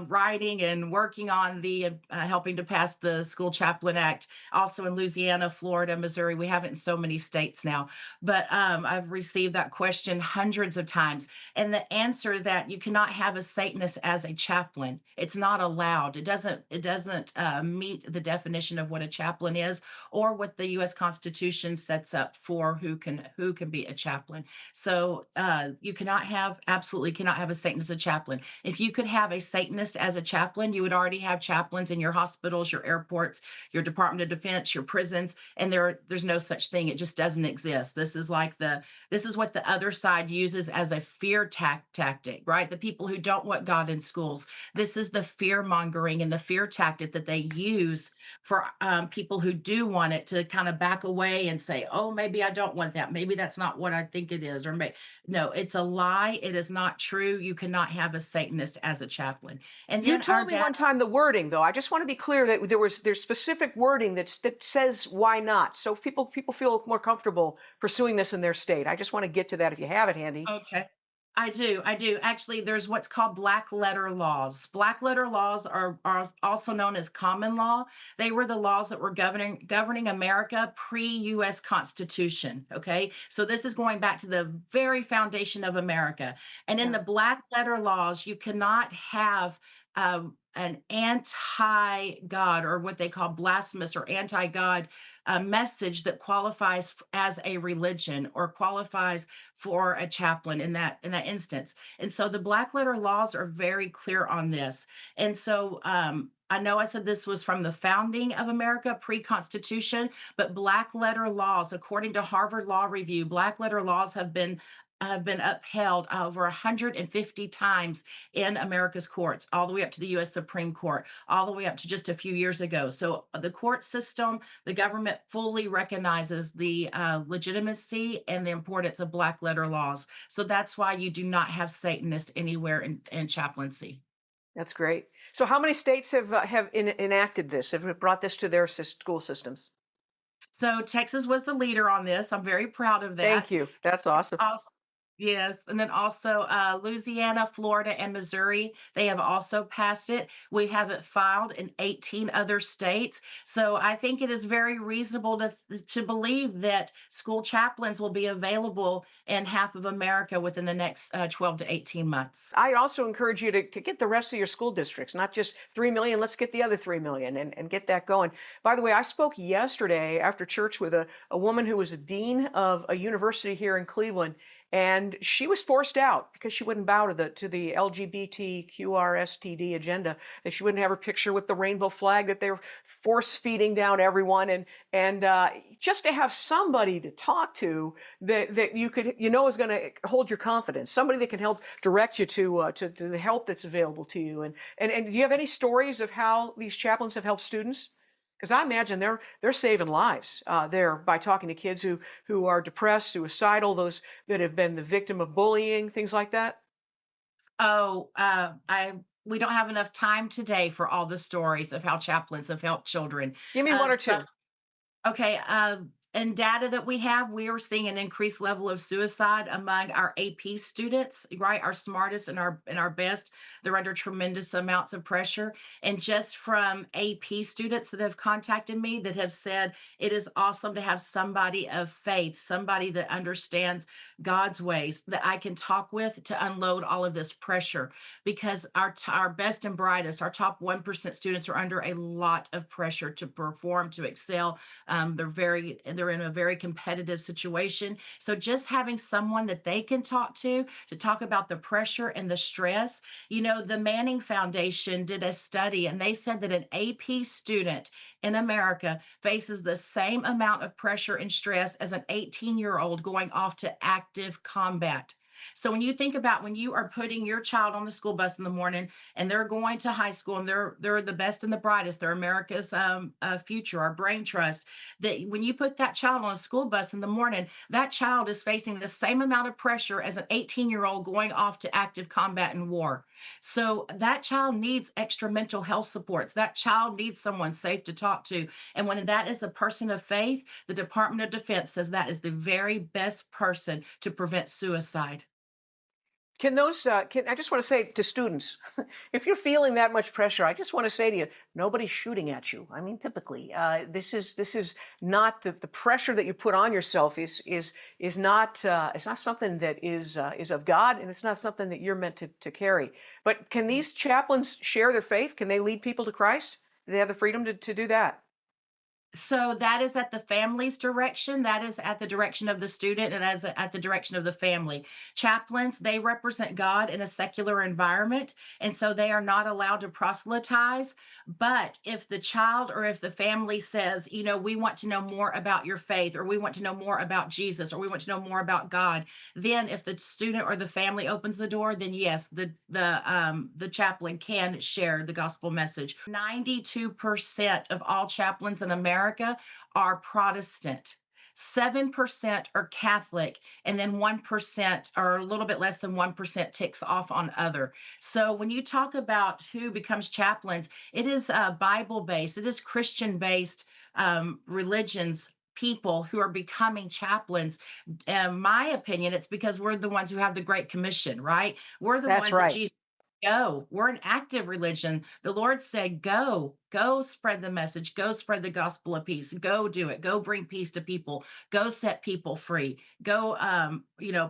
S6: writing and working on the helping to pass the School Chaplain Act, also in Louisiana, Florida, Missouri. We have it in so many states now. But I've received that question hundreds of times. And the answer is that you cannot have a Satanist as a chaplain. It's not allowed. It doesn't meet the definition of what a chaplain is or what the U.S. Constitution sets up for who can be a chaplain. So you absolutely cannot have a Satanist as a chaplain. If you could have a Satanist as a chaplain, you would already have chaplains in your hospitals, your airports, your Department of Defense, your prisons, and there's no such thing. It just doesn't exist. This is what the other side uses as a fear tactic, right? The people who don't want God in schools. This is the fear mongering and the fear tactic that they use for people who do want it to kind of back away and say, "Oh, maybe I don't want that. Maybe that's not what I think it is," or no, it's a lie. It is not true. You cannot have a Satanist as a chaplain. And
S3: You
S6: then our
S3: told me
S6: dad,
S3: one time the wording, though. I just want to be clear that there's specific wording that says why not. So if people feel more comfortable pursuing this in their state. I just want to get to that if you have it handy.
S6: okay. I do. I do. Actually, there's what's called black letter laws. Black letter laws are also known as common law. They were the laws that were governing America pre-US Constitution. Okay. So this is going back to the very foundation of America. And in
S3: Yeah.
S6: the black letter laws, you cannot have an anti-God or what they call blasphemous or anti-God message that qualifies as a religion or qualifies for a chaplain in that instance. And so the black letter laws are very clear on this. And so I know I said this was from the founding of America, pre-Constitution, but black letter laws, according to Harvard Law Review, black letter laws have been upheld over 150 times in America's courts, all the way up to the U.S. Supreme Court, all the way up to just a few years ago. So the court system, the government fully recognizes the legitimacy and the importance of black letter laws. So that's why you do not have Satanists anywhere in chaplaincy.
S3: That's great. So how many states have enacted this, have brought this to their school systems?
S6: So Texas was the leader on this. I'm very proud of
S3: Thank
S6: that.
S3: you. That's awesome.
S6: Yes, and then also Louisiana, Florida, and Missouri, they have also passed it. We have it filed in 18 other states. So I think it is very reasonable to believe that school chaplains will be available in half of America within the next 12 to 18 months.
S3: I also encourage you to get the rest of your school districts, not just 3 million. Let's get the other 3 million and get that going. By the way, I spoke yesterday after church with a woman who was a dean of a university here in Cleveland. And she was forced out because she wouldn't bow to the LGBTQRSTD agenda. That she wouldn't have her picture with the rainbow flag. That they're force feeding down everyone, and just to have somebody to talk to that is going to hold your confidence. Somebody that can help direct you to the help that's available to you. And do you have any stories of how these chaplains have helped students? Because I imagine they're saving lives there by talking to kids who are depressed, suicidal, those that have been the victim of bullying, things like that.
S6: Oh, I we don't have enough time today for all the stories of how chaplains have helped children.
S3: Give me one or
S6: So
S3: two.
S6: okay, in data that we have, we are seeing an increased level of suicide among our AP students, right? Our smartest and our best. They're under tremendous amounts of pressure. And just from AP students that have contacted me that have said it is awesome to have somebody of faith, somebody that understands God's ways that I can talk with to unload all of this pressure because our best and brightest, our top 1% students are under a lot of pressure to perform, to excel. They're they're in a very competitive situation. So just having someone that they can talk to talk about the pressure and the stress. The Manning Foundation did a study and they said that an AP student in America faces the same amount of pressure and stress as an 18-year-old going off to active combat. So when you think about when you are putting your child on the school bus in the morning and they're going to high school and they're the best and the brightest, they're America's future, our brain trust. That when you put that child on a school bus in the morning, that child is facing the same amount of pressure as an 18-year-old going off to active combat and war. So that child needs extra mental health supports. That child needs someone safe to talk to. And when that is a person of faith, the Department of Defense says that is the very best person to prevent suicide.
S3: I just want to say to students, if you're feeling that much pressure, I just want to say to you, nobody's shooting at you. I mean, typically, this is not the pressure that you put on yourself is not it's not something that is of God, and it's not something that you're meant to carry. But can these chaplains share their faith? Can they lead people to Christ? Do they have the freedom to do that?
S6: So that is at the family's direction. That is at the direction of the student and as at the direction of the family. Chaplains, they represent God in a secular environment, and so they are not allowed to proselytize. But if the child or if the family says, we want to know more about your faith, or we want to know more about Jesus, or we want to know more about God, then if the student or the family opens the door, then yes, the chaplain can share the gospel message. 92% of all chaplains in America are Protestant. 7% are Catholic, and then 1% or a little bit less than 1% ticks off on other. So when you talk about who becomes chaplains, it is Bible based, it is Christian based religions. People who are becoming chaplains, in my opinion, it's because we're the ones who have the Great Commission, right? We're the
S3: That's
S6: ones that
S3: right.
S6: Jesus go. We're an active religion. The Lord said, go spread the message, go spread the gospel of peace, go do it, go bring peace to people, go set people free, go,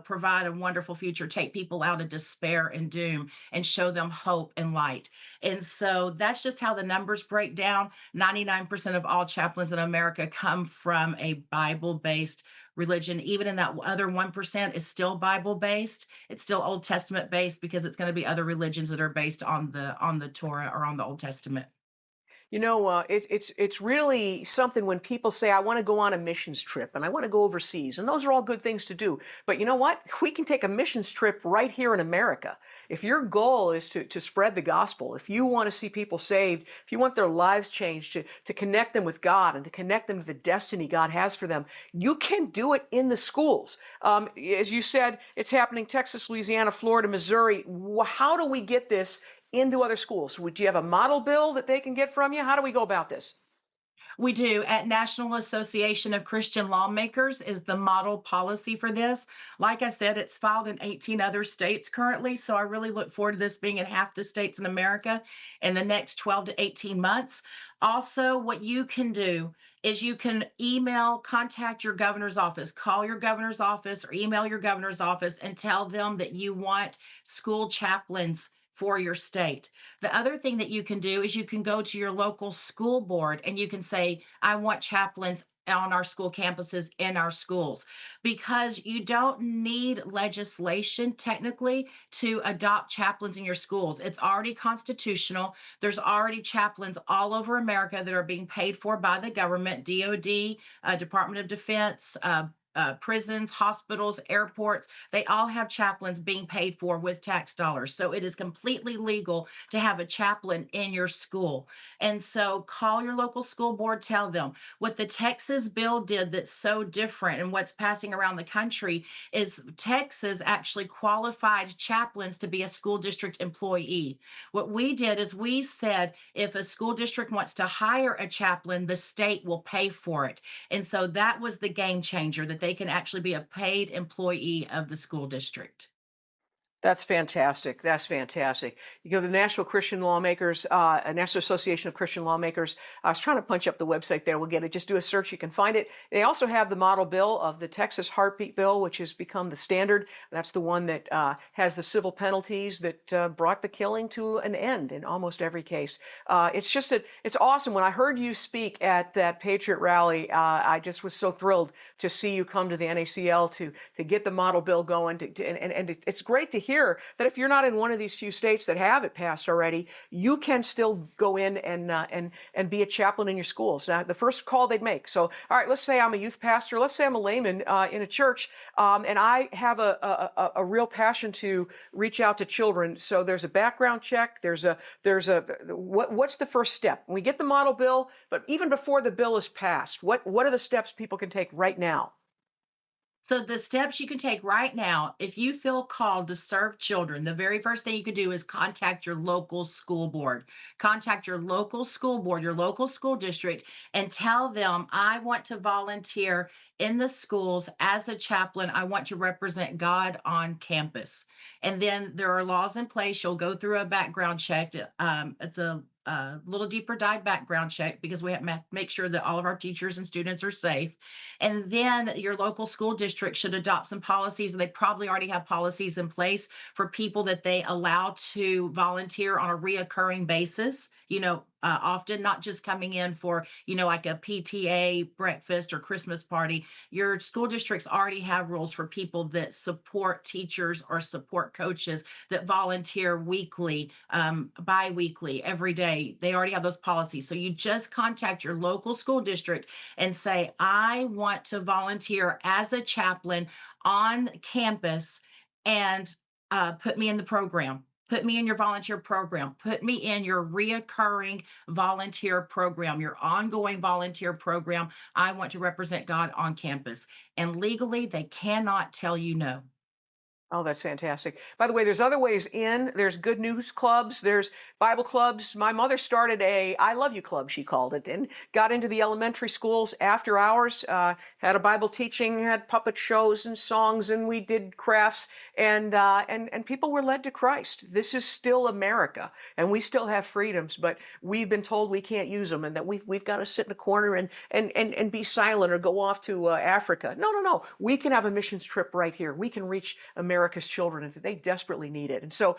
S6: provide a wonderful future, take people out of despair and doom and show them hope and light. And so that's just how the numbers break down. 99% of all chaplains in America come from a Bible based religion. Even in that other 1% is still Bible based. It's still Old Testament based because it's going to be other religions that are based on the Torah or on the Old Testament.
S3: It's really something when people say, I want to go on a missions trip and I want to go overseas. And those are all good things to do. But you know what? We can take a missions trip right here in America. If your goal is to spread the gospel, if you want to see people saved, if you want their lives changed, to connect them with God and to connect them to the destiny God has for them, you can do it in the schools. As you said, it's happening Texas, Louisiana, Florida, Missouri. How do we get this into other schools? Would you have a model bill that they can get from you? How do we go about this?
S6: We do. At National Association of Christian Lawmakers is the model policy for this. Like I said, it's filed in 18 other states currently. So I really look forward to this being in half the states in America in the next 12 to 18 months. Also, what you can do is you can contact your governor's office, call your governor's office or email your governor's office and tell them that you want school chaplains for your state. The other thing that you can do is you can go to your local school board and you can say, I want chaplains on our school campuses in our schools, because you don't need legislation technically to adopt chaplains in your schools. It's already constitutional. There's already chaplains all over America that are being paid for by the government, DOD, Department of Defense, prisons, hospitals, airports. They all have chaplains being paid for with tax dollars. So it is completely legal to have a chaplain in your school. And so call your local school board, tell them. What the Texas bill did that's so different and what's passing around the country is Texas actually qualified chaplains to be a school district employee. What we did is we said if a school district wants to hire a chaplain, the state will pay for it. And so that was the game changer, that they can actually be a paid employee of the school district.
S3: That's fantastic. That's fantastic. You know, the National Christian Lawmakers, National Association of Christian Lawmakers, I was trying to punch up the website there. We'll get it. Just do a search. You can find it. They also have the model bill of the Texas Heartbeat Bill, which has become the standard. That's the one that has the civil penalties that brought the killing to an end in almost every case. It's awesome. When I heard you speak at that Patriot rally, I just was so thrilled to see you come to the NACL to get the model bill going. And it's great to hear that if you're not in one of these few states that have it passed already, you can still go in and be a chaplain in your schools. Now, the first call they'd make. So, all right, let's say I'm a youth pastor. Let's say I'm a layman in a church, and I have a real passion to reach out to children. So there's a background check. What's the first step? We get the model bill, but even before the bill is passed, what are the steps people can take right now?
S6: So the steps you can take right now, if you feel called to serve children, the very first thing you can do is contact your local school board. Contact your local school board, your local school district, and tell them, I want to volunteer in the schools as a chaplain. I want to represent God on campus. And then there are laws in place. You'll go through a background check. It's a little deeper dive background check because we have to make sure that all of our teachers and students are safe. And then your local school district should adopt some policies, and they probably already have policies in place for people that they allow to volunteer on a reoccurring basis. Often not just coming in for, like a PTA breakfast or Christmas party. Your school districts already have rules for people that support teachers or support coaches that volunteer weekly, bi-weekly, every day. They already have those policies. So you just contact your local school district and say, I want to volunteer as a chaplain on campus, and put me in the program. Put me in your volunteer program. Put me in your reoccurring volunteer program, your ongoing volunteer program. I want to represent God on campus. And legally, they cannot tell you no.
S3: Oh, that's fantastic. By the way, there's other ways in. There's good news clubs. There's Bible clubs. My mother started a I Love You club, she called it, and got into the elementary schools after hours, had a Bible teaching, had puppet shows and songs, and we did crafts, and people were led to Christ. This is still America, and we still have freedoms, but we've been told we can't use them, and that we've got to sit in a corner and be silent or go off to Africa. No. We can have a missions trip right here. We can reach America's children, and they desperately need it. And so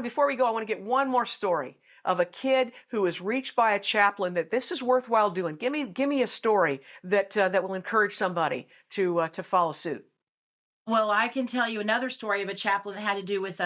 S3: before we go, I want to get one more story of a kid who is reached by a chaplain that this is worthwhile doing. Give me a story that will encourage somebody to follow suit.
S6: Well, I can tell you another story of a chaplain that had to do with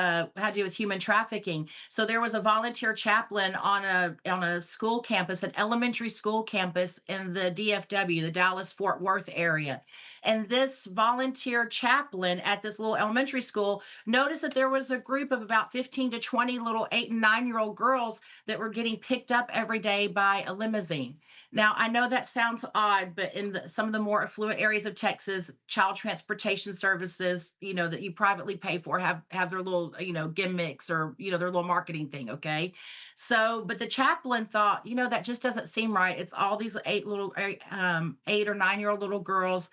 S6: human trafficking. So there was a volunteer chaplain on a school campus, an elementary school campus in the DFW, the Dallas Fort Worth area. And this volunteer chaplain at this little elementary school noticed that there was a group of about 15 to 20 little 8 and 9-year-old girls that were getting picked up every day by a limousine. Now, I know that sounds odd, but in some of the more affluent areas of Texas, child transportation services, that you privately pay for have their little, gimmicks or, their little marketing thing. Okay. So, but the chaplain thought, that just doesn't seem right. It's all these 8 or 9-year-old little girls.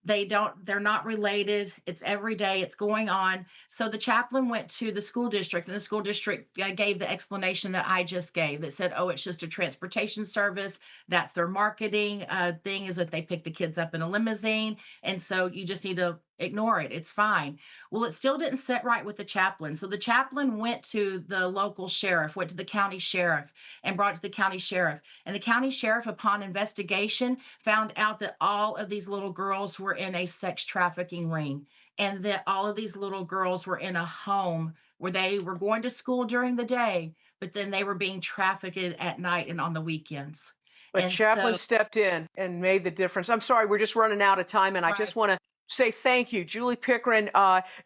S6: They're not related. It's every day, it's going on. So the chaplain went to the school district, and the school district gave the explanation that I just gave, that said, oh, it's just a transportation service. That's their marketing thing, is that they pick the kids up in a limousine. And so you just need to ignore it. It's fine. Well, it still didn't sit right with the chaplain. So the chaplain went to the local sheriff, went to the county sheriff, and brought it to the county sheriff. And the county sheriff, upon investigation, found out that all of these little girls were in a sex trafficking ring, and that all of these little girls were in a home where they were going to school during the day, but then they were being trafficked at night and on the weekends.
S3: But
S6: And
S3: chaplain
S6: so,
S3: stepped in and made the difference. I'm sorry, we're just running out of time, and I just
S6: right.
S3: want to say thank you, Julie Pickren.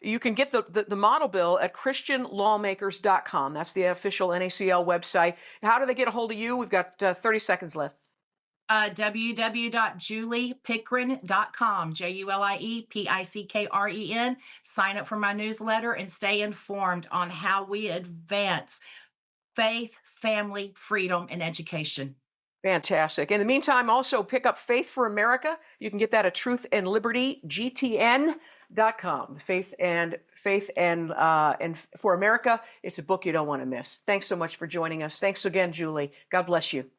S3: You can get the model bill at christianlawmakers.com. That's the official NACL website. How do they get a hold of you? We've got 30 seconds left.
S6: www.juliepickren.com, JULIEPICKREN. Sign up for my newsletter and stay informed on how we advance faith, family, freedom, and education.
S3: Fantastic. In the meantime, also pick up Faith for America. You can get that at Truth and Liberty, GTN. Faith and for America. It's a book you don't want to miss. Thanks so much for joining us. Thanks again, Julie. God bless you.